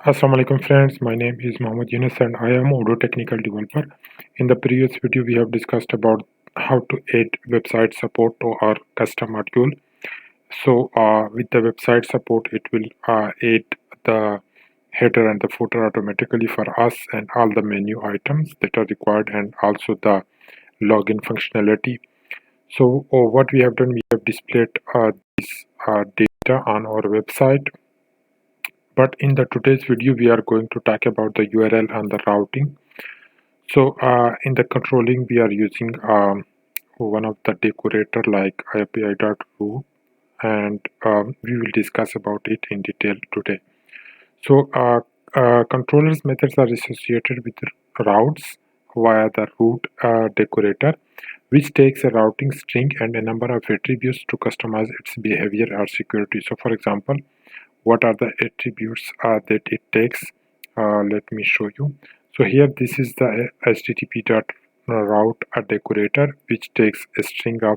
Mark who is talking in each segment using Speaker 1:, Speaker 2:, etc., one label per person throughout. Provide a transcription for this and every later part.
Speaker 1: Assalamu alaikum friends, my name is Mohammed Yunus and I am Odoo technical developer. In the previous video we have discussed about how to add website support to our custom module. So with the website support it will add the header and the footer automatically for us and all the menu items that are required and also the login functionality. So what we have done, we have displayed this data on our website. But in the today's video, we are going to talk about the URL and the routing. So in the controlling, we are using one of the decorator like api.root, and we will discuss about it in detail today. So controllers methods are associated with routes via the root decorator, which takes a routing string and a number of attributes to customize its behavior or security. So for example, what are the attributes that it takes? Let me show you. So here this is the http.route decorator, which takes a string to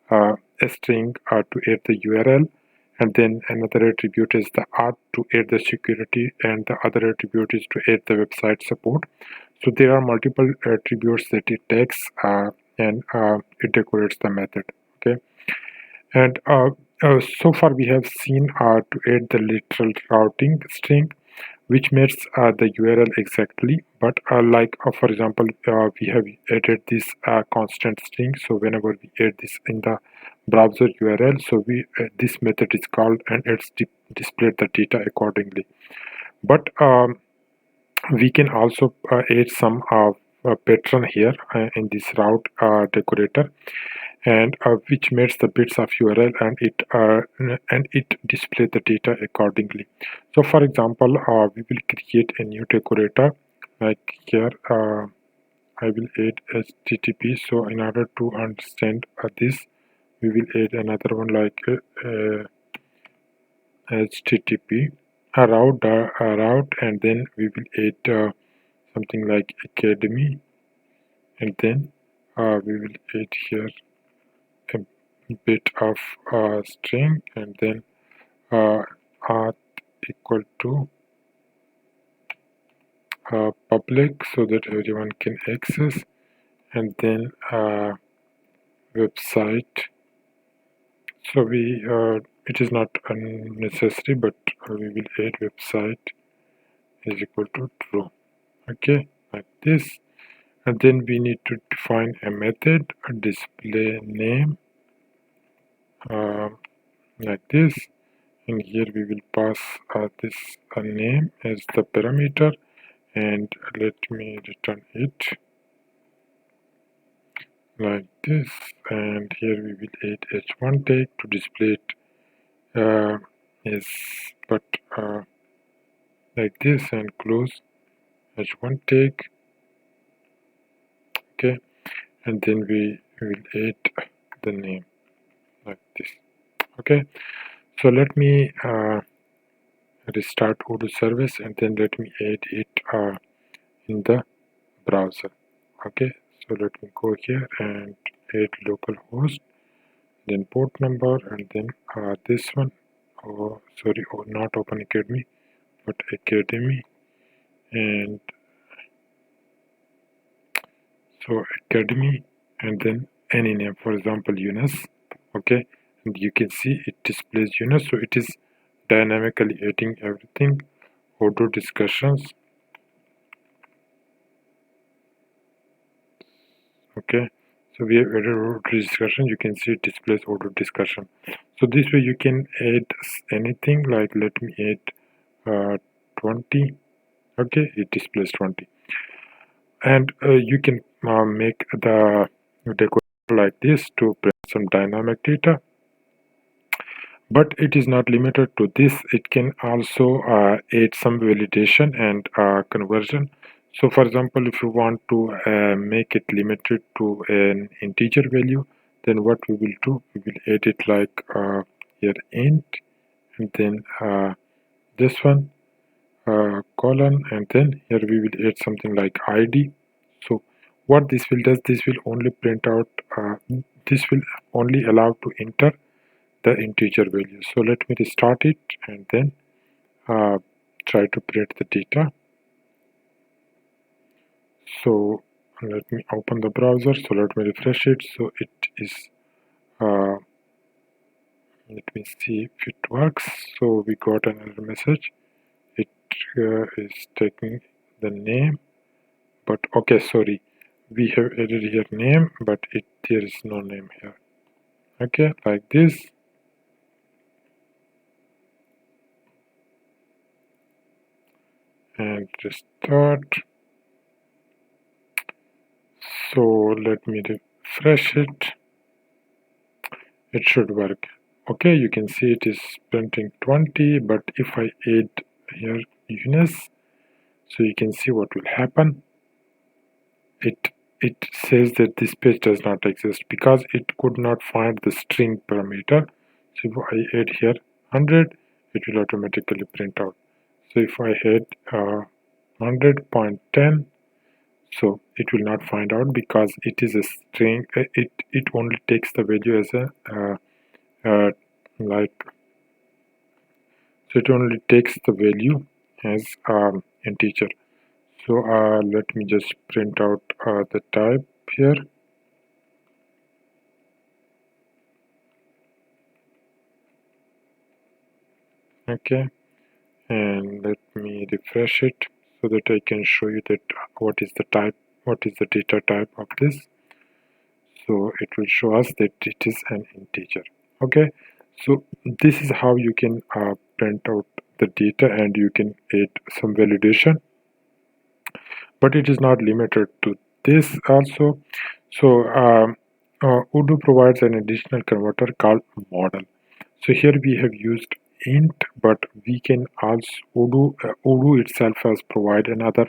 Speaker 1: add the URL, and then another attribute is the art to add the security, and the other attribute is to add the website support. So there are multiple attributes that it takes, and it decorates the method. Okay, and so far we have seen to add the literal routing string, which matches the URL exactly. But for example, we have added this constant string. So whenever we add this in the browser URL, so we this method is called and it's displayed the data accordingly. But we can also add some pattern here in this route decorator, and which matches the bits of URL, and it displays the data accordingly. So for example, we will create a new decorator like here. I will add HTTP. So in order to understand this, we will add another one like HTTP route, and then we will add something like academy, and then we will add here a bit of string, and then auth equal to public so that everyone can access, and then website. So we it is not unnecessary, but we will add website is equal to true. Okay, like this, and then we need to define a method, a display name, like this, and here we will pass this name as the parameter, and let me return it like this, and here we will add h1 tag to display it as but like this, and close h1 tag. Okay, and then we will add the name like this. Okay, so let me restart Odoo service, and then let me add it in the browser. Okay, so let me go here and add localhost, then port number, and then this one. Oh sorry, not Open Academy but Academy, and so Academy, and then any name, for example Yunus. Okay, and you can see it displays Yunus, so it is dynamically adding everything. Odoo discussions. Okay, so we have added Odoo discussion. You can see it displays Odoo discussion. So this way you can add anything, like let me add 20. Okay, it displays 20, and you can make the decorator like this to print some dynamic data. But it is not limited to this. It can also add some validation and conversion. So for example, if you want to make it limited to an integer value, then what we will do, we will add it like here int, and then this one colon, and then here we will add something like id. So what this will does, this will only print out this will only allow to enter the integer value. So let me restart it, and then try to print the data. So let me open the browser. So let me refresh it. So it is let me see if it works. So we got an error message. It is taking the name, but okay, sorry, we have added here name, but there is no name here. Okay, like this. And restart. So let me refresh it. It should work. Okay, you can see it is printing 20, but if I add here Eunice, so you can see what will happen. It says that this page does not exist because it could not find the string parameter. So if I add here 100, it will automatically print out. So if I add 100.10, so it will not find out because it is a string. It only takes the value as a like, so it only takes the value as integer. So let me just print out the type here. Okay, and let me refresh it so that I can show you that what is the type, what is the data type of this. So it will show us that it is an integer. Okay, so this is how you can print out the data, and you can add some validation, but it is not limited to this also. So Odoo provides an additional converter called model. So here we have used int, but we can also Odoo itself has provide another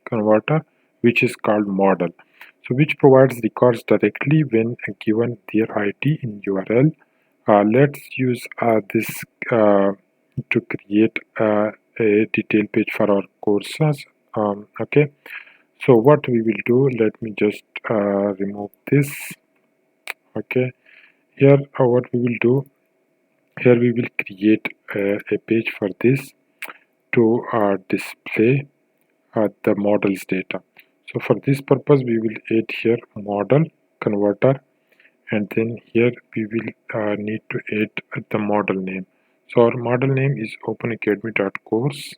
Speaker 1: converter which is called model. So which provides records directly when given their ID in URL. Let's use this to create a detail page for our courses. Okay, so what we will do, let me just remove this. Okay, here what we will do, here we will create a page for this to display the model's data. So for this purpose we will add here model converter, and then here we will need to add the model name. So our model name is openacademy.course.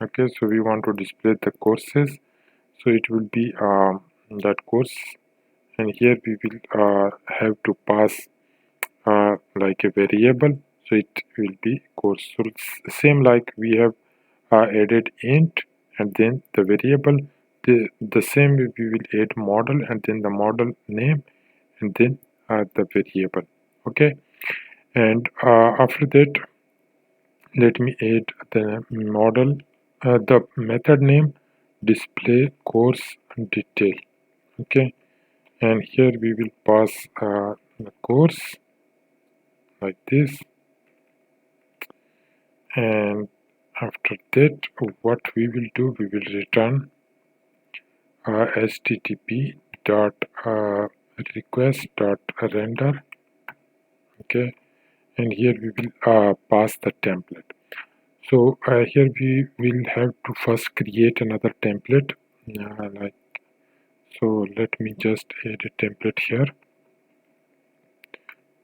Speaker 1: Okay, so we want to display the courses, so it will be that course, and here we will have to pass like a variable, so it will be course. So it's same like we have added int and then the variable, the same way we will add model and then the model name and then the variable. Okay, and after that let me add the model, the method name display course detail. Okay, and here we will pass the course like this, and after that what we will do, we will return http dot request dot render. Okay, and here we will pass the template. So here we will have to first create another template, like, so let me just add a template here.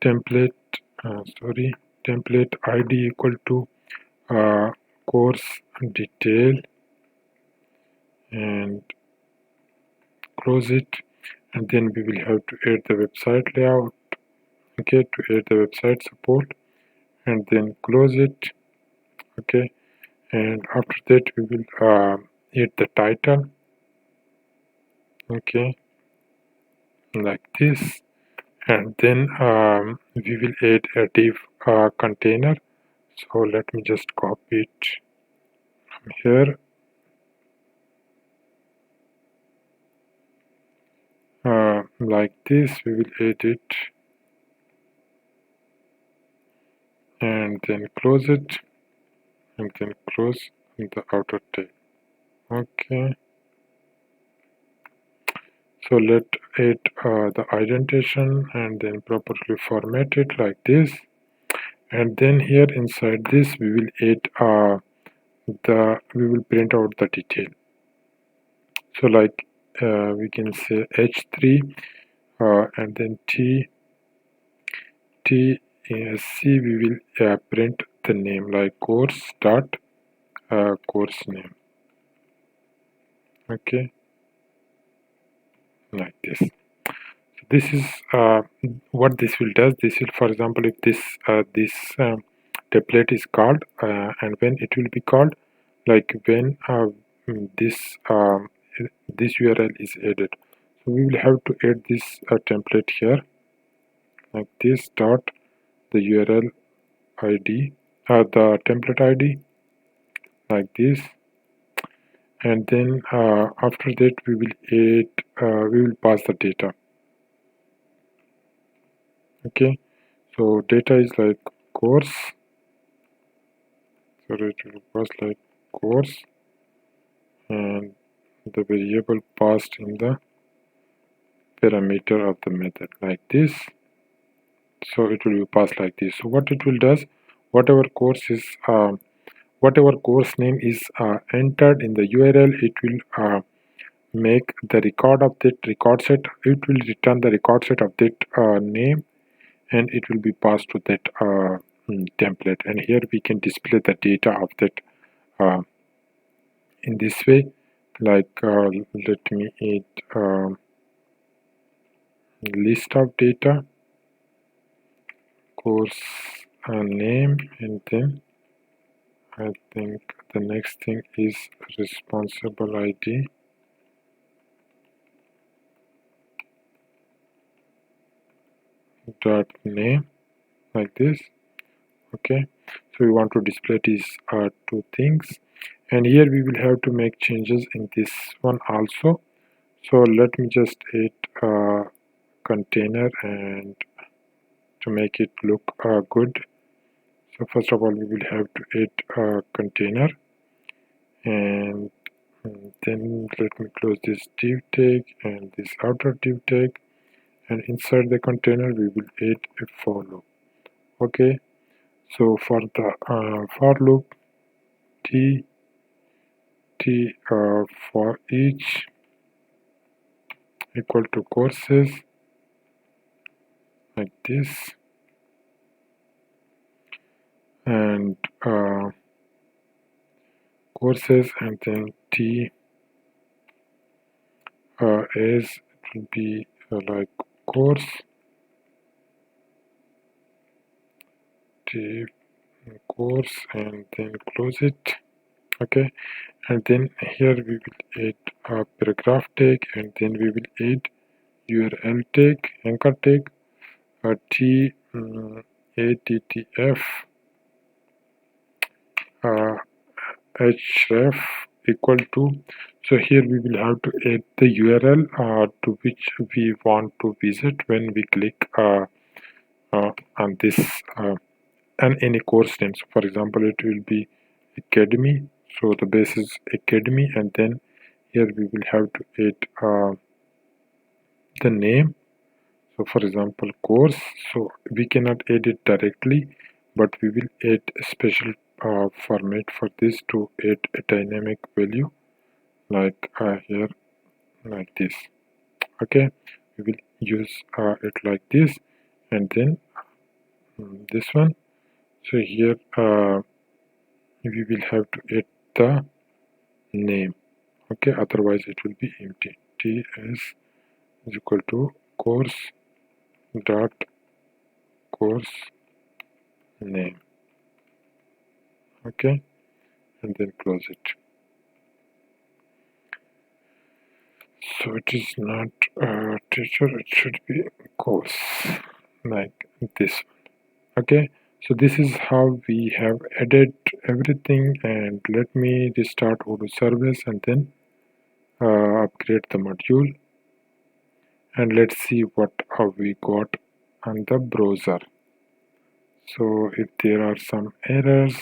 Speaker 1: Template template id equal to course detail, and close it, and then we will have to add the website layout. Okay, to add the website support, and then close it. Okay, and after that we will add the title. Okay, like this, and then we will add a div container. So let me just copy it from here. Like this, we will add it and then close it, and then close the outer tag. Okay, so let add the indentation and then properly format it like this, and then here inside this we will add we will print out the detail. So like we can say h3 and then t c, we will print the name like course dot course name. Okay, like this. So this is what this will does. This will, for example, if this template is called and when it will be called, like when this this URL is added. So we will have to add this template here like this dot the URL ID the template ID like this, and then after that we will add we will pass the data. Okay, so data is like course, so it will pass like course, and the variable passed in the parameter of the method like this. So it will be passed like this. So what it will does, whatever course is whatever course name is entered in the URL, it will make the record of that record set. It will return the record set of that name, and it will be passed to that template. And here we can display the data of that in this way. Like let me add list of data, course name, and then I think the next thing is responsible ID. Dot name like this. Okay, so we want to display these two things, and here we will have to make changes in this one also. So let me just add a container and to make it look good. So first of all we will have to add a container, and then let me close this div tag and this outer div tag, and inside the container we will add a for loop. Okay, so for the for loop t for each equal to courses like this, and courses, and then t is it will be like course t course, and then close it. Okay, and then here we will add a paragraph tag, and then we will add URL tag, anchor tag, t attf href equal to. So here we will have to add the URL to which we want to visit when we click on this and any course name. So for example, it will be academy, so the base is academy, and then here we will have to add the name. So for example, course, so we cannot add it directly, but we will add a special format for this to add a dynamic value like here like this. Okay, we will use it like this, and then this one. So here we will have to add the name. Okay, otherwise it will be empty. T is equal to course dot course name. Okay, and then close it. So it is not teacher, it should be course like this one. Okay, so this is how we have added everything, and let me restart Odoo service and then upgrade the module, and let's see what we got on the browser. So if there are some errors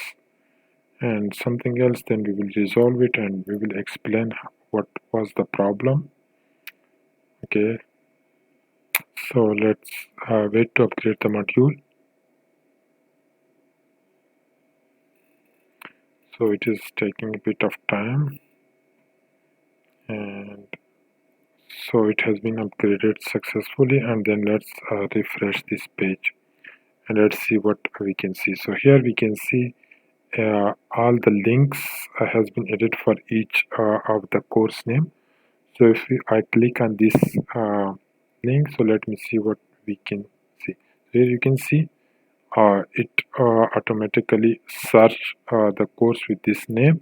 Speaker 1: and something else, then we will resolve it and we will explain what was the problem. Okay, so let's wait to upgrade the module. So it is taking a bit of time, and so it has been upgraded successfully. And then let's refresh this page and let's see what we can see. So here we can see all the links has been added for each of the course name. So if I click on this link, so let me see what we can see. Here you can see it automatically search the course with this name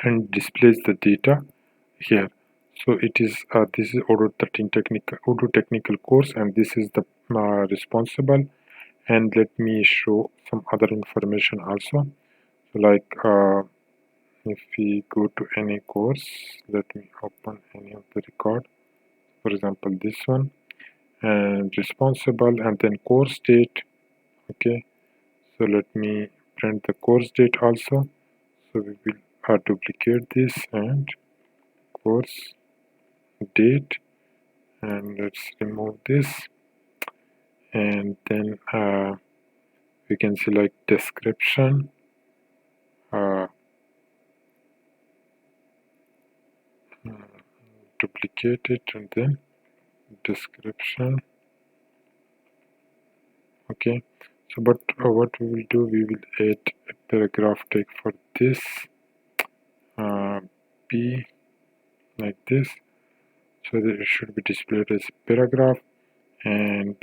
Speaker 1: and displays the data here. So it is this is Odoo technical course, and this is the responsible. And let me show some other information also. So like if we go to any course, let me open any of the record, for example this one, and responsible, and then course date. Okay, so let me print the course date also. So we will duplicate this and course date, and let's remove this, and then we can select description, duplicate it, and then description. Okay, so but what we will do, we will add a paragraph tag for this b like this, so that it should be displayed as paragraph. And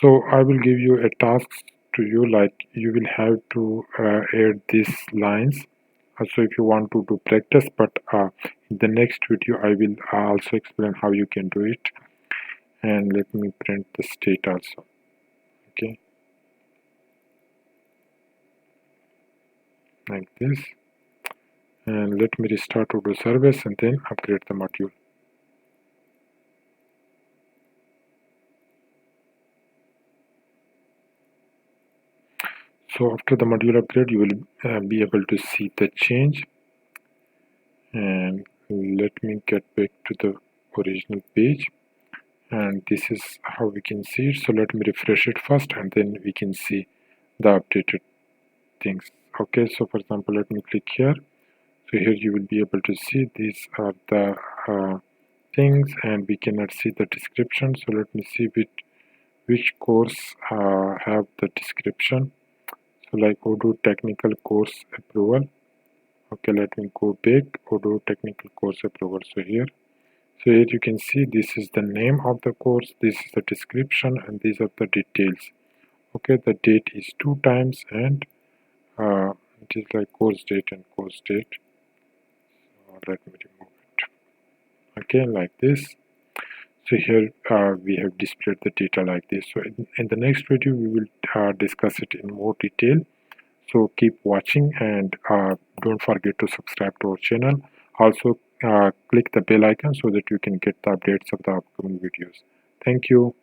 Speaker 1: so I will give you a task to you, like you will have to add these lines. So if you want to do practice, but in the next video I will also explain how you can do it. And let me print the state also. Okay, like this, and let me restart Odoo service and then upgrade the module. So after the module upgrade, you will be able to see the change. And let me get back to the original page, and this is how we can see it. So let me refresh it first, and then we can see the updated things. Okay, so for example, let me click here. So here you will be able to see these are the things, and we cannot see the description. So let me see which course have the description. So like Odoo technical course approval. Okay, let me go back, Odoo technical course approval. So here you can see this is the name of the course, this is the description, and these are the details. Okay, the date is 2 times, and it is like course date and course date. So let me remove it. Okay, like this. So here we have displayed the data like this. So in the next video we will discuss it in more detail. So keep watching, and don't forget to subscribe to our channel. Also click the bell icon so that you can get the updates of the upcoming videos. Thank you.